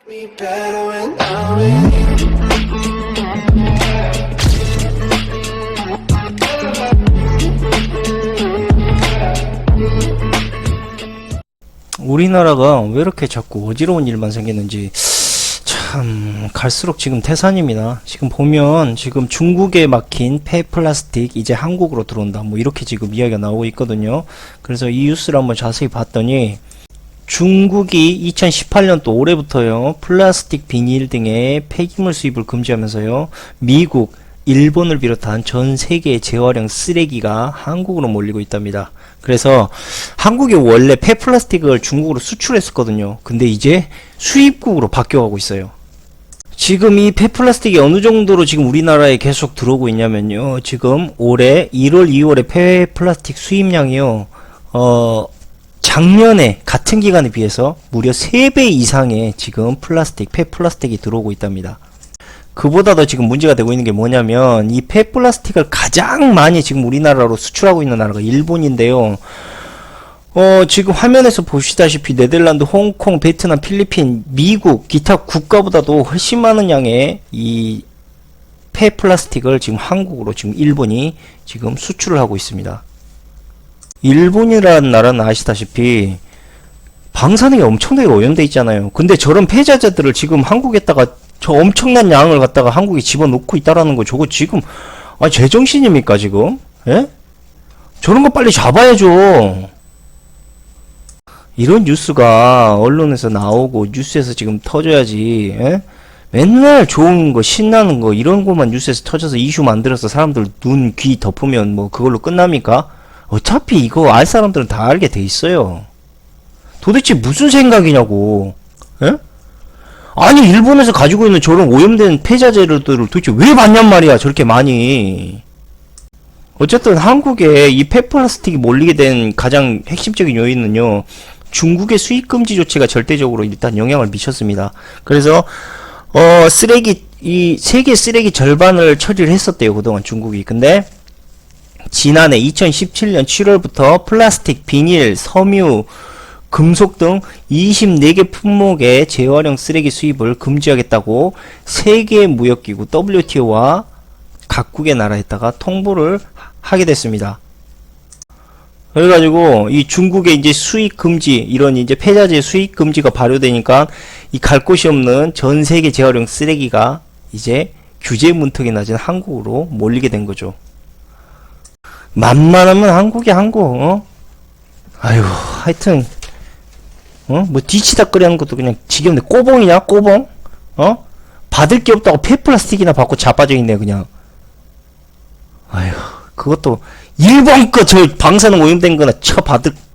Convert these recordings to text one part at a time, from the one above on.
Me better when I'm with you. 우리나라가 왜 이렇게 자꾸 어지러운 일만 생기는지 참 갈수록 지금 태산입니다. 지금 보면 지금 중국에 막힌 폐플라스틱 이제 한국으로 들어온다 뭐 이렇게 지금 이야기가 나오고 있거든요. 그래서 이 뉴스를 한번 자세히 봤더니 중국이 2018년도 올해부터요 플라스틱 비닐 등의 폐기물 수입을 금지하면서요 미국 일본을 비롯한 전 세계의 재활용 쓰레기가 한국으로 몰리고 있답니다. 그래서 한국이 원래 폐플라스틱을 중국으로 수출했었거든요. 근데 이제 수입국으로 바뀌어가고 있어요. 지금 이 폐플라스틱이 어느 정도로 지금 우리나라에 계속 들어오고 있냐면요. 지금 올해 1월, 2월에 폐플라스틱 수입량이요. 작년에 같은 기간에 비해서 무려 3배 이상의 지금 폐플라스틱이 들어오고 있답니다. 그보다도 지금 문제가 되고 있는 게 뭐냐면 이 폐플라스틱을 가장 많이 지금 우리나라로 수출하고 있는 나라가 일본인데요. 지금 화면에서 보시다시피 네덜란드, 홍콩, 베트남, 필리핀, 미국, 기타 국가보다도 훨씬 많은 양의 이 폐플라스틱을 지금 한국으로 지금 일본이 지금 수출을 하고 있습니다. 일본이라는 나라는 아시다시피 방사능이 엄청나게 오염돼 있잖아요. 근데 저런 폐자재들을 지금 한국에다가 저 엄청난 양을 갖다가 한국에 집어넣고 있다라는 거 저거 지금 제정신입니까 지금? 예? 저런 거 빨리 잡아야죠. 이런 뉴스가 언론에서 나오고 뉴스에서 지금 터져야지. 예? 맨날 좋은 거 신나는 거 이런 거만 뉴스에서 터져서 이슈 만들어서 사람들 눈, 귀 덮으면 뭐 그걸로 끝납니까? 어차피 이거 알 사람들은 다 알게 돼 있어요. 도대체 무슨 생각이냐고. 예? 아니 일본에서 가지고 있는 저런 오염된 폐자재들을 도대체 왜 받냔 말이야 저렇게 많이. 어쨌든 한국에 이 폐플라스틱이 몰리게 된 가장 핵심적인 요인은요 중국의 수입 금지 조치가 절대적으로 일단 영향을 미쳤습니다. 그래서 이 세계 쓰레기 절반을 처리를 했었대요 그동안 중국이. 근데 지난해 2017년 7월부터 플라스틱, 비닐, 섬유, 금속 등 24개 품목의 재활용 쓰레기 수입을 금지하겠다고 세계무역기구 WTO와 각국의 나라에다가 통보를 하게 됐습니다. 그래가지고 이 중국의 이제 수입 금지 이런 이제 폐자재 수입 금지가 발효되니까 이 갈 곳이 없는 전 세계 재활용 쓰레기가 이제 규제 문턱이 낮은 한국으로 몰리게 된 거죠. 만만하면 한국 아유 하여튼 뭐 뒤치다꺼리 하는 것도 그냥 지겹네. 꼬봉이냐 꼬봉? 받을 게 없다고 폐플라스틱이나 받고 자빠져 있네 그냥. 아휴 그것도 일본 거 저 방사능 오염된 거나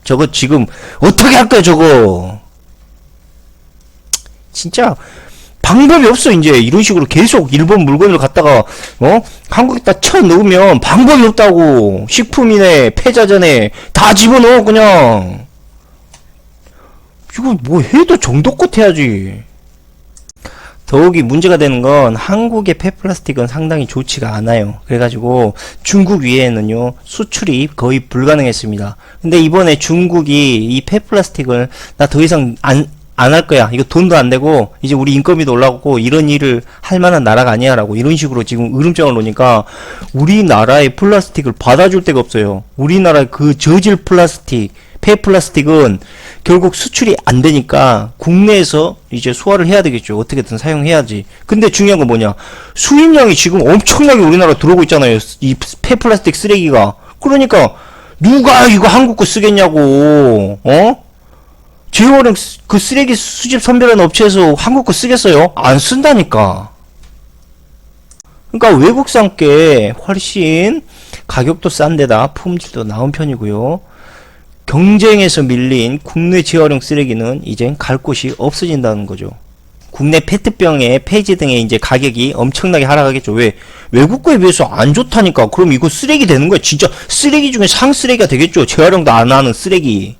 저거 지금 어떻게 할 거야 저거. 진짜 방법이 없어. 이제 이런 식으로 계속 일본 물건을 갖다가 한국에다 쳐 넣으면 방법이 없다고. 식품이네 폐자재네 다 집어넣어 그냥. 이거 뭐 해도 정도껏 해야지. 더욱이 문제가 되는 건 한국의 폐플라스틱은 상당히 좋지가 않아요. 그래가지고 중국 위에는요 수출이 거의 불가능했습니다. 근데 이번에 중국이 이 폐플라스틱을 나 더 이상 안 할 거야. 이거 돈도 안 되고 이제 우리 인건비도 올라가고 이런 일을 할 만한 나라가 아니야 라고 이런 식으로 지금 으름장을 놓으니까 우리나라의 플라스틱을 받아줄 데가 없어요. 우리나라의 그 저질 플라스틱 폐플라스틱은 결국 수출이 안 되니까 국내에서 이제 소화를 해야 되겠죠. 어떻게든 사용해야지. 근데 중요한 건 뭐냐, 수입량이 지금 엄청나게 우리나라 들어오고 있잖아요 이 폐플라스틱 쓰레기가. 그러니까 누가 이거 한국 거 쓰겠냐고. 재활용 그 쓰레기 수집 선별하는 업체에서 한국 거 쓰겠어요? 안 쓴다니까. 그러니까 외국산 게 훨씬 가격도 싼 데다 품질도 나은 편이고요. 경쟁에서 밀린 국내 재활용 쓰레기는 이젠 갈 곳이 없어진다는 거죠. 국내 페트병의 폐지 등의 이제 가격이 엄청나게 하락하겠죠. 왜? 외국 거에 비해서 안 좋다니까. 그럼 이거 쓰레기 되는 거야. 진짜 쓰레기 중에 상쓰레기가 되겠죠. 재활용도 안 하는 쓰레기.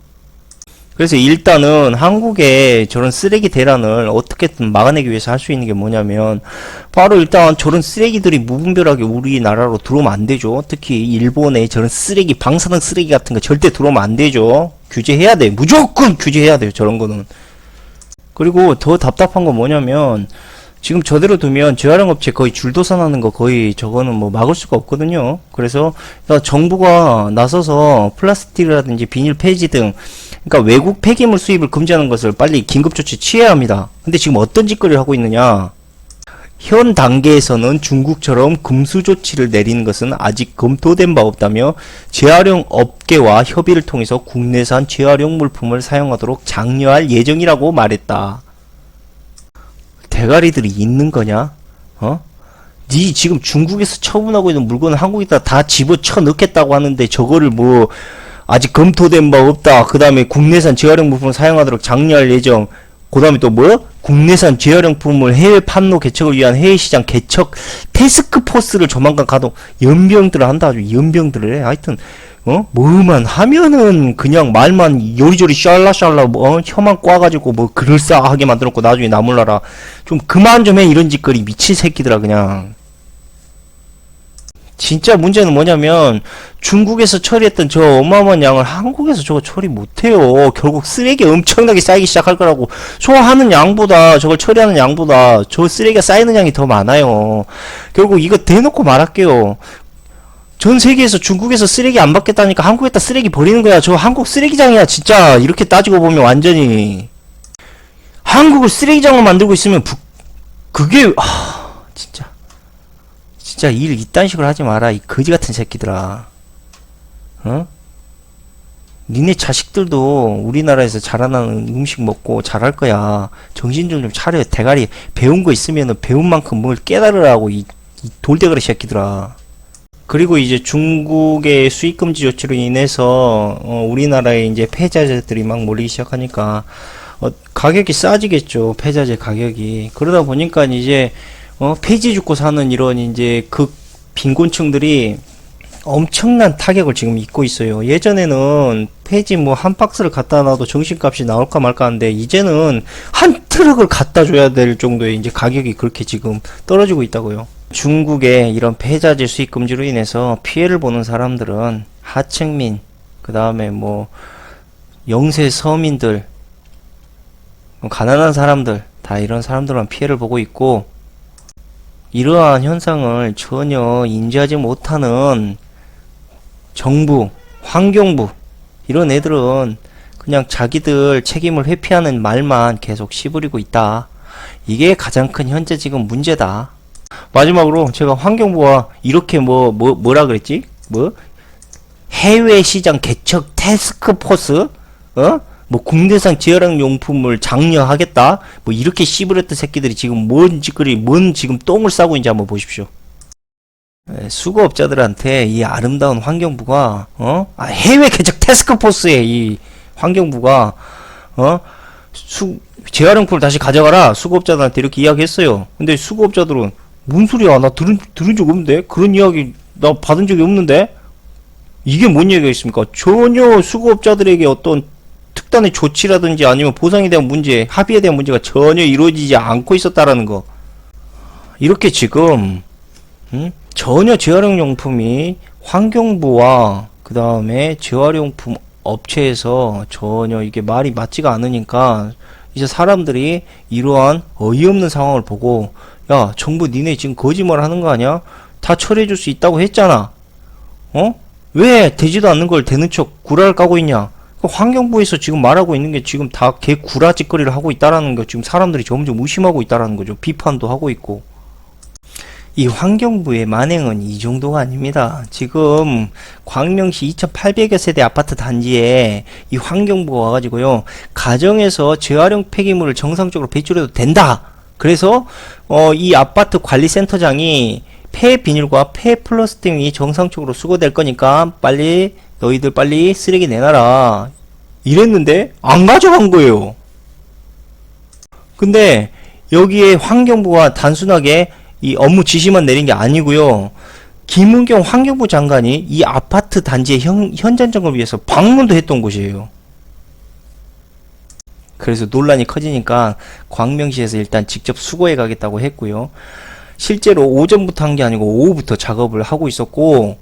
그래서 일단은 한국의 저런 쓰레기 대란을 어떻게든 막아내기 위해서 할 수 있는 게 뭐냐면 바로 일단 저런 쓰레기들이 무분별하게 우리나라로 들어오면 안 되죠. 특히 일본의 저런 쓰레기, 방사능 쓰레기 같은 거 절대 들어오면 안 되죠. 규제해야 돼. 무조건 규제해야 돼요. 저런 거는. 그리고 더 답답한 건 뭐냐면 지금 저대로 두면 재활용 업체 거의 줄도산하는 거 거의 저거는 뭐 막을 수가 없거든요. 그래서 정부가 나서서 플라스틱이라든지 비닐 폐지 등 그러니까 외국 폐기물 수입을 금지하는 것을 빨리 긴급 조치 취해야 합니다. 근데 지금 어떤 짓거리를 하고 있느냐? 현 단계에서는 중국처럼 금수 조치를 내리는 것은 아직 검토된 바 없다며 재활용 업계와 협의를 통해서 국내산 재활용 물품을 사용하도록 장려할 예정이라고 말했다. 대가리들이 있는 거냐? 니 지금 중국에서 처분하고 있는 물건을 한국에다 다 집어쳐 넣겠다고 하는데 저거를 뭐 아직 검토된 바 없다. 그 다음에 국내산 재활용 물품을 사용하도록 장려할 예정. 그 다음에 또 뭐? 국내산 재활용품을 해외 판로 개척을 위한 해외시장 개척 태스크포스를 조만간 가동. 연병들을 한다. 아주 연병들을 해. 하여튼 뭐만 하면은 그냥 말만 요리조리 샬라샬라 혀만 꽈가지고 뭐 그럴싸하게 만들었고 나중에 나 몰라라. 좀 그만 좀 해. 이런 짓거리 미친 새끼들아 그냥. 진짜 문제는 뭐냐면 중국에서 처리했던 저 어마어마한 양을 한국에서 저거 처리 못해요. 결국 쓰레기 엄청나게 쌓이기 시작할 거라고. 소화하는 양보다 저걸 처리하는 양보다 저 쓰레기가 쌓이는 양이 더 많아요. 결국 이거 대놓고 말할게요. 전 세계에서 중국에서 쓰레기 안 받겠다니까 한국에다 쓰레기 버리는 거야. 저 한국 쓰레기장이야 진짜. 이렇게 따지고 보면 완전히 한국을 쓰레기장으로 만들고 있으면 그게 진짜 일 이딴 식으로 하지 마라. 이 거지 같은 새끼들아. 니네 자식들도 우리나라에서 자라나는 음식 먹고 잘할 거야. 정신 좀 차려. 대가리 배운 거 있으면은 배운 만큼 뭘 깨달으라고 이 돌대가리 새끼들아. 그리고 이제 중국의 수입 금지 조치로 인해서 우리나라에 이제 폐자재들이 막 몰리기 시작하니까 가격이 싸지겠죠. 폐자재 가격이. 그러다 보니까 이제 폐지 죽고 사는 이런 이제 빈곤층들이 엄청난 타격을 지금 입고 있어요. 예전에는 폐지 뭐 한 박스를 갖다 놔도 정신값이 나올까 말까 하는데 이제는 한 트럭을 갖다 줘야 될 정도의 이제 가격이 그렇게 지금 떨어지고 있다고요. 중국의 이런 폐자재 수입 금지로 인해서 피해를 보는 사람들은 하층민, 그 다음에 뭐 영세 서민들, 가난한 사람들 다 이런 사람들만 피해를 보고 있고 이러한 현상을 전혀 인지하지 못하는 정부, 환경부 이런 애들은 그냥 자기들 책임을 회피하는 말만 계속 씹으리고 있다. 이게 가장 큰 현재 지금 문제다. 마지막으로 제가 환경부와 이렇게 뭐라 그랬지? 해외 시장 개척 태스크포스? 뭐 국내산 재활용 용품을 장려하겠다? 뭐 이렇게 씹으렸던 새끼들이 지금 뭔 지금 똥을 싸고 있는지 한번 보십시오. 수거업자들한테 이 아름다운 환경부가 해외 개척 태스크포스에 이 환경부가 재활용품을 다시 가져가라 수거업자들한테 이렇게 이야기했어요. 근데 수거업자들은 뭔 소리야? 나 들은 적 없는데? 그런 이야기 나 받은 적이 없는데? 이게 뭔 얘기가 있습니까? 전혀 수거업자들에게 어떤 특단의 조치라든지 아니면 보상에 대한 문제, 합의에 대한 문제가 전혀 이루어지지 않고 있었다라는 거. 이렇게 지금 전혀 재활용용품이 환경부와 그 다음에 재활용품 업체에서 전혀 이게 말이 맞지가 않으니까 이제 사람들이 이러한 어이없는 상황을 보고 야 정부 니네 지금 거짓말 하는 거 아니야? 다 처리해줄 수 있다고 했잖아. 왜 되지도 않는 걸 되는 척 구라를 까고 있냐? 환경부에서 지금 말하고 있는 게 지금 다 개 구라 짓거리를 하고 있다라는 거 지금 사람들이 점점 의심하고 있다라는 거죠. 비판도 하고 있고. 이 환경부의 만행은 이 정도가 아닙니다. 지금 광명시 2800여 세대 아파트 단지에 이 환경부가 와가지고요. 가정에서 재활용 폐기물을 정상적으로 배출해도 된다. 그래서 이 아파트 관리센터장이 폐비닐과 폐플라스틱이 정상적으로 수거될 거니까 너희들 빨리 쓰레기 내놔라 이랬는데 안 가져간 거예요. 근데 여기에 환경부가 단순하게 이 업무 지시만 내린 게 아니고요. 김은경 환경부 장관이 이 아파트 단지의 현장 점검을 위해서 방문도 했던 곳이에요. 그래서 논란이 커지니까 광명시에서 일단 직접 수거해 가겠다고 했고요. 실제로 오전부터 한 게 아니고 오후부터 작업을 하고 있었고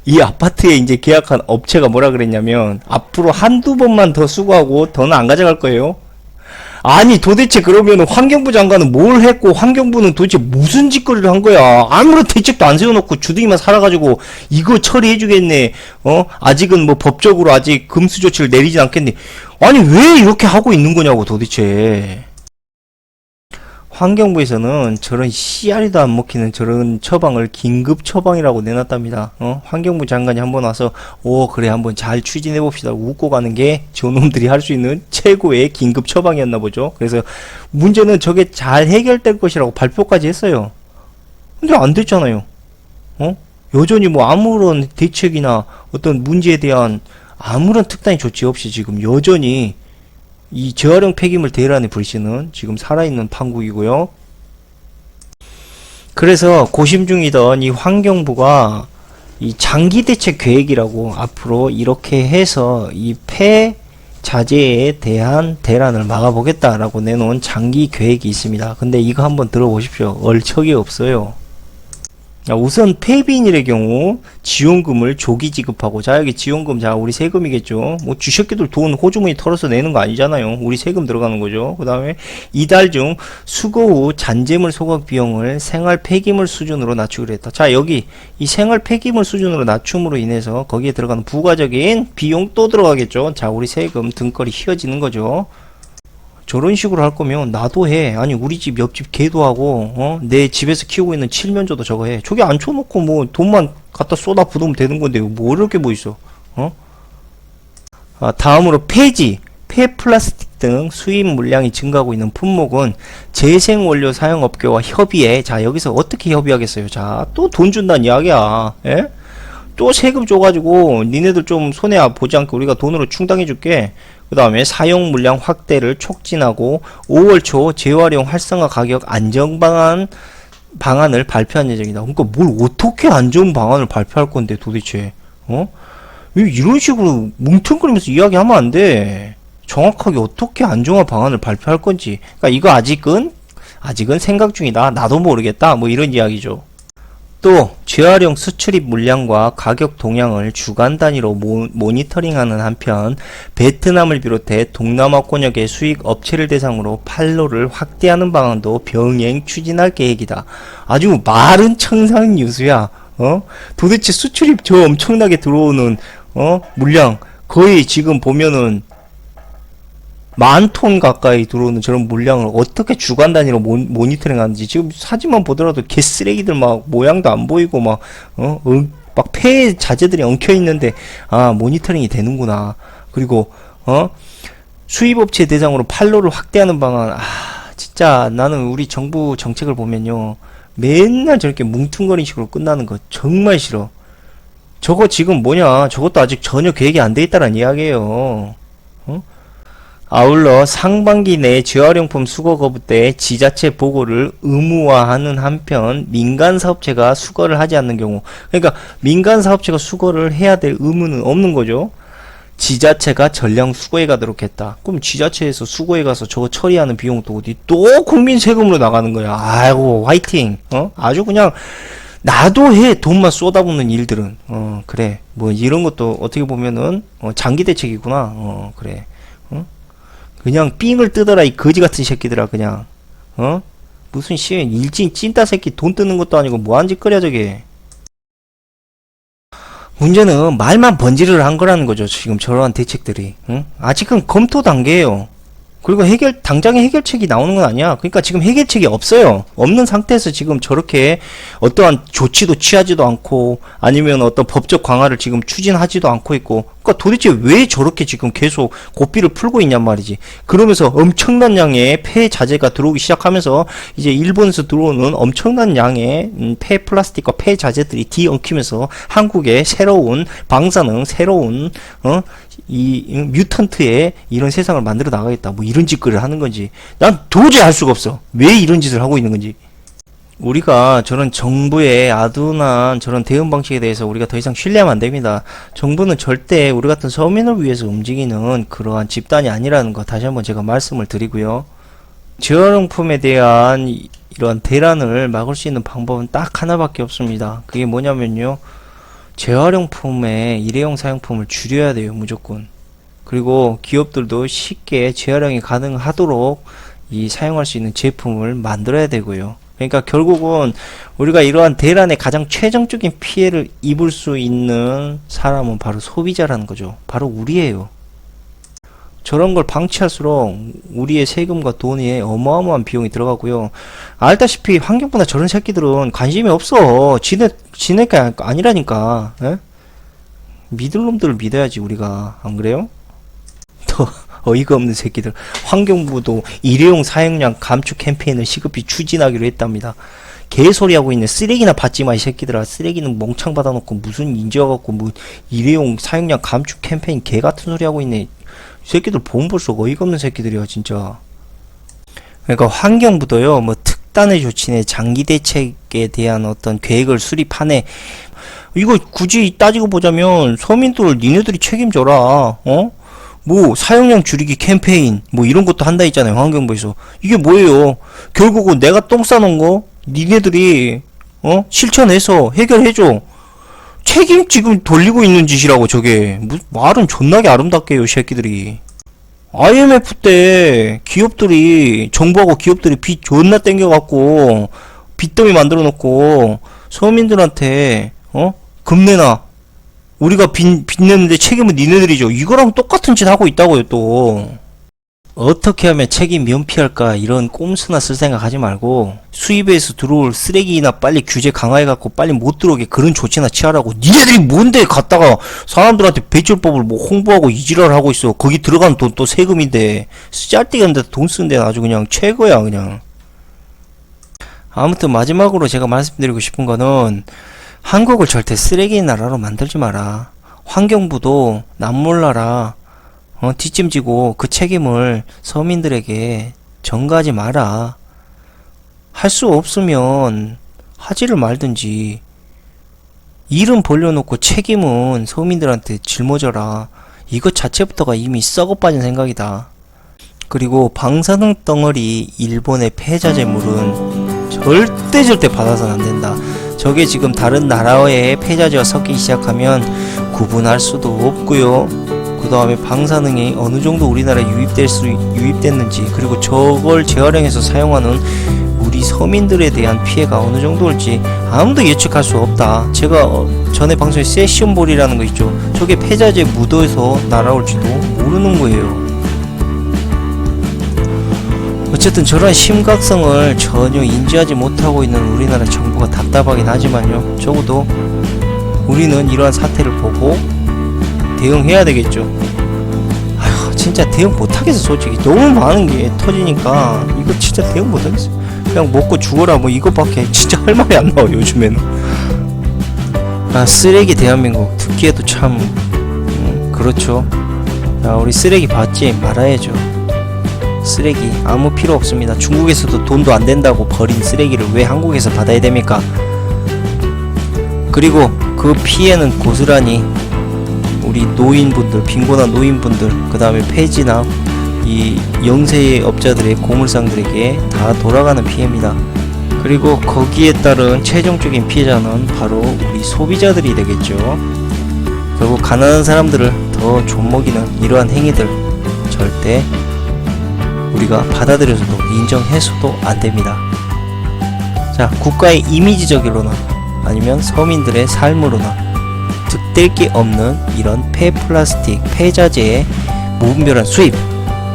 이 아파트에 이제 계약한 업체가 뭐라 그랬냐면 앞으로 한두 번만 더 수거하고 더는 안 가져갈 거예요. 아니 도대체 그러면 환경부 장관은 뭘 했고 환경부는 도대체 무슨 짓거리를 한 거야? 아무런 대책도 안 세워놓고 주둥이만 살아가지고 이거 처리해주겠네. 아직은 뭐 법적으로 아직 금수 조치를 내리진 않겠네. 아니 왜 이렇게 하고 있는 거냐고 도대체. 환경부에서는 저런 씨알이도 안 먹히는 저런 처방을 긴급 처방이라고 내놨답니다. 환경부 장관이 한번 와서 그래 한번 잘 추진해 봅시다 웃고 가는 게 저놈들이 할 수 있는 최고의 긴급 처방이었나 보죠. 그래서 문제는 저게 잘 해결될 것이라고 발표까지 했어요. 근데 안 됐잖아요. 여전히 뭐 아무런 대책이나 어떤 문제에 대한 아무런 특단의 조치 없이 지금 여전히 이 재활용 폐기물 대란의 불씨는 지금 살아있는 판국이고요. 그래서 고심 중이던 이 환경부가 이 장기 대책 계획이라고 앞으로 이렇게 해서 이 폐자재에 대한 대란을 막아보겠다라고 내놓은 장기 계획이 있습니다. 근데 이거 한번 들어보십시오. 얼척이 없어요. 우선 폐비닐의 경우 지원금을 조기 지급하고, 자 여기 지원금 자 우리 세금이겠죠. 뭐 주식기들 돈 호주머니 털어서 내는 거 아니잖아요. 우리 세금 들어가는 거죠. 그 다음에 이달 중 수거 후 잔재물 소각 비용을 생활 폐기물 수준으로 낮추기로 했다. 자 여기 이 생활 폐기물 수준으로 낮춤으로 인해서 거기에 들어가는 부가적인 비용 또 들어가겠죠. 자 우리 세금 등거리 휘어지는 거죠. 저런 식으로 할 거면 나도 해. 아니 우리 집 옆집 개도 하고 내 집에서 키우고 있는 칠면조도 저거 해. 저기 앉혀놓고 뭐 돈만 갖다 쏟아 부으면 되는 건데 뭐 어렵게 뭐 있어. 다음으로 폐지, 폐플라스틱 등 수입 물량이 증가하고 있는 품목은 재생원료 사용업계와 협의해. 자 여기서 어떻게 협의하겠어요. 자 또 돈 준다는 이야기야. 예? 또 세금 줘가지고 니네들 좀 손해 보지 않게 우리가 돈으로 충당해 줄게. 그 다음에 사용 물량 확대를 촉진하고 5월 초 재활용 활성화 가격 안정 방안을 발표한 예정이다. 그러니까 뭘 어떻게 안정 방안을 발표할 건데 도대체 이런 식으로 뭉뚱그리면서 이야기하면 안 돼. 정확하게 어떻게 안정화 방안을 발표할 건지. 그러니까 이거 아직은 생각 중이다. 나도 모르겠다. 뭐 이런 이야기죠. 또 재활용 수출입 물량과 가격 동향을 주간 단위로 모니터링하는 한편 베트남을 비롯해 동남아권역의 수익 업체를 대상으로 판로를 확대하는 방안도 병행 추진할 계획이다. 아주 말은 청산유수야. 도대체 수출입 저 엄청나게 들어오는 물량 거의 지금 보면은 10,000톤 가까이 들어오는 저런 물량을 어떻게 주간 단위로 모니터링 하는지 지금 사진만 보더라도 개쓰레기들 막 모양도 안 보이고 막 폐 자재들이 엉켜 있는데 모니터링이 되는구나. 그리고 수입업체 대상으로 판로를 확대하는 방안. 진짜 나는 우리 정부 정책을 보면요 맨날 저렇게 뭉퉁거리는 식으로 끝나는 거 정말 싫어. 저거 지금 뭐냐, 저것도 아직 전혀 계획이 안 돼 있다는 이야기예요. 아울러 상반기 내 재활용품 수거 거부 때 지자체 보고를 의무화하는 한편 민간 사업체가 수거를 하지 않는 경우, 그러니까 민간 사업체가 수거를 해야 될 의무는 없는 거죠. 지자체가 전량 수거해 가도록 했다. 그럼 지자체에서 수거해 가서 저거 처리하는 비용도 어디 또 국민 세금으로 나가는 거야. 아이고 화이팅. 아주 그냥 나도 해. 돈만 쏟아붓는 일들은. 그래. 뭐 이런 것도 어떻게 보면은 장기 대책이구나. 그래. 그냥 삥을 뜯어라 이 거지 같은 새끼들아. 그냥 무슨 일진 찐따 새끼 돈 뜨는 것도 아니고 뭐한 짓거리야 저게. 문제는 말만 번지르르 한 거라는 거죠. 지금 저러한 대책들이. 아직은 검토 단계예요. 그리고 당장의 해결책이 나오는 건 아니야. 그러니까 지금 해결책이 없어요. 없는 상태에서 지금 저렇게 어떠한 조치도 취하지도 않고 아니면 어떤 법적 강화를 지금 추진하지도 않고 있고, 그러니까 도대체 왜 저렇게 지금 계속 고삐를 풀고 있냔 말이지. 그러면서 엄청난 양의 폐자재가 들어오기 시작하면서 이제 일본에서 들어오는 엄청난 양의 폐플라스틱과 폐자재들이 뒤엉키면서 한국의 새로운 방사능, 새로운 이 뮤턴트의 이런 세상을 만들어 나가겠다, 뭐 이런 짓거리를 하는 건지 난 도저히 알 수가 없어. 왜 이런 짓을 하고 있는 건지. 우리가 저런 정부의 아둔한 저런 대응 방식에 대해서 우리가 더 이상 신뢰하면 안 됩니다. 정부는 절대 우리 같은 서민을 위해서 움직이는 그러한 집단이 아니라는 거 다시 한번 제가 말씀을 드리고요. 재활용품에 대한 이러한 대란을 막을 수 있는 방법은 딱 하나밖에 없습니다. 그게 뭐냐면요, 재활용품의 일회용 사용품을 줄여야 돼요, 무조건. 그리고 기업들도 쉽게 재활용이 가능하도록 사용할 수 있는 제품을 만들어야 되고요. 그러니까 결국은 우리가 이러한 대란에 가장 최종적인 피해를 입을 수 있는 사람은 바로 소비자라는 거죠. 바로 우리예요. 저런 걸 방치할수록 우리의 세금과 돈에 어마어마한 비용이 들어가고요. 알다시피 환경보다 저런 새끼들은 관심이 없어. 지네가 아니라니까. 에? 믿을 놈들을 믿어야지 우리가. 안 그래요? 더 어이가 없는 새끼들. 환경부도 일회용 사용량 감축 캠페인을 시급히 추진하기로 했답니다. 개소리 하고 있네. 쓰레기나 받지 마, 이 새끼들아. 쓰레기는 멍창 받아놓고 무슨 인지어갖고 뭐 일회용 사용량 감축 캠페인 개 같은 소리 하고 있네. 이 새끼들 보면 볼수록 어이가 없는 새끼들이야, 진짜. 그러니까 환경부도요, 뭐 특단의 조치내 장기 대책에 대한 어떤 계획을 수립하네. 이거 굳이 따지고 보자면 서민들 니네들이 책임져라. 뭐 사용량 줄이기 캠페인 뭐 이런 것도 한다 했잖아요, 환경부에서. 이게 뭐예요? 결국은 내가 똥 싸놓은 거 니네들이 실천해서 해결해줘. 책임 지금 돌리고 있는 짓이라고. 저게 말은 존나게 아름답게 해요, 새끼들이. IMF 때 기업들이, 정부하고 기업들이 빚 존나 땡겨갖고 빚더미 만들어 놓고 서민들한테 금 내놔, 우리가 빚 내는데 책임은 니네들이죠. 이거랑 똑같은 짓 하고 있다고요. 또 어떻게 하면 책임 면피할까, 이런 꼼수나 쓸 생각 하지 말고 수입에서 들어올 쓰레기나 빨리 규제 강화해갖고 빨리 못 들어오게 그런 조치나 취하라고. 니네들이 뭔데 갖다가 사람들한테 배출법을 뭐 홍보하고 이지랄 하고 있어. 거기 들어간 돈 또 세금인데 짤데기 없는 데다 돈 쓰는 데는 아주 그냥 최고야, 그냥. 아무튼 마지막으로 제가 말씀드리고 싶은 거는, 한국을 절대 쓰레기 나라로 만들지 마라. 환경부도 남몰라라 뒷짐지고 그 책임을 서민들에게 전가하지 마라. 할 수 없으면 하지를 말든지 일은 벌려놓고 책임은 서민들한테 짊어져라. 이것 자체부터가 이미 썩어 빠진 생각이다. 그리고 방사능 덩어리 일본의 폐자 재물은 절대 받아서는 안 된다. 저게 지금 다른 나라의 폐자재와 섞이기 시작하면 구분할 수도 없고요. 그 다음에 방사능이 어느 정도 우리나라에 유입됐는지, 그리고 저걸 재활용해서 사용하는 우리 서민들에 대한 피해가 어느 정도일지 아무도 예측할 수 없다. 제가 전에 방송에 세션볼이라는 거 있죠. 저게 폐자재 묻어서 날아올지도 모르는 거예요. 어쨌든 저런 심각성을 전혀 인지하지 못하고 있는 우리나라 정부가 답답하긴 하지만요, 적어도 우리는 이러한 사태를 보고 대응해야 되겠죠. 아휴, 진짜 대응 못하겠어. 솔직히 너무 많은 게 터지니까 이거 진짜 대응 못하겠어. 그냥 먹고 죽어라 뭐 이것밖에 진짜 할 말이 안 나와 요즘에는. 쓰레기 대한민국 듣기에도 참 그렇죠. 우리 쓰레기 받지 말아야죠. 쓰레기 아무 필요 없습니다. 중국에서도 돈도 안 된다고 버린 쓰레기를 왜 한국에서 받아야 됩니까? 그리고 그 피해는 고스란히 우리 노인분들, 빈곤한 노인분들, 그 다음에 폐지나 이 영세업자들의 고물상들에게 다 돌아가는 피해입니다. 그리고 거기에 따른 최종적인 피해자는 바로 우리 소비자들이 되겠죠. 결국 가난한 사람들을 더 좀먹이는 이러한 행위들 절대 우리가 받아들여서도 인정해서도 안됩니다. 자, 국가의 이미지적으로나 아니면 서민들의 삶으로나 득될 게 없는 이런 폐플라스틱, 폐자재의 무분별한 수입,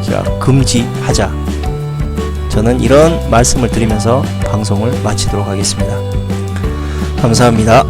자, 금지하자. 저는 이런 말씀을 드리면서 방송을 마치도록 하겠습니다. 감사합니다.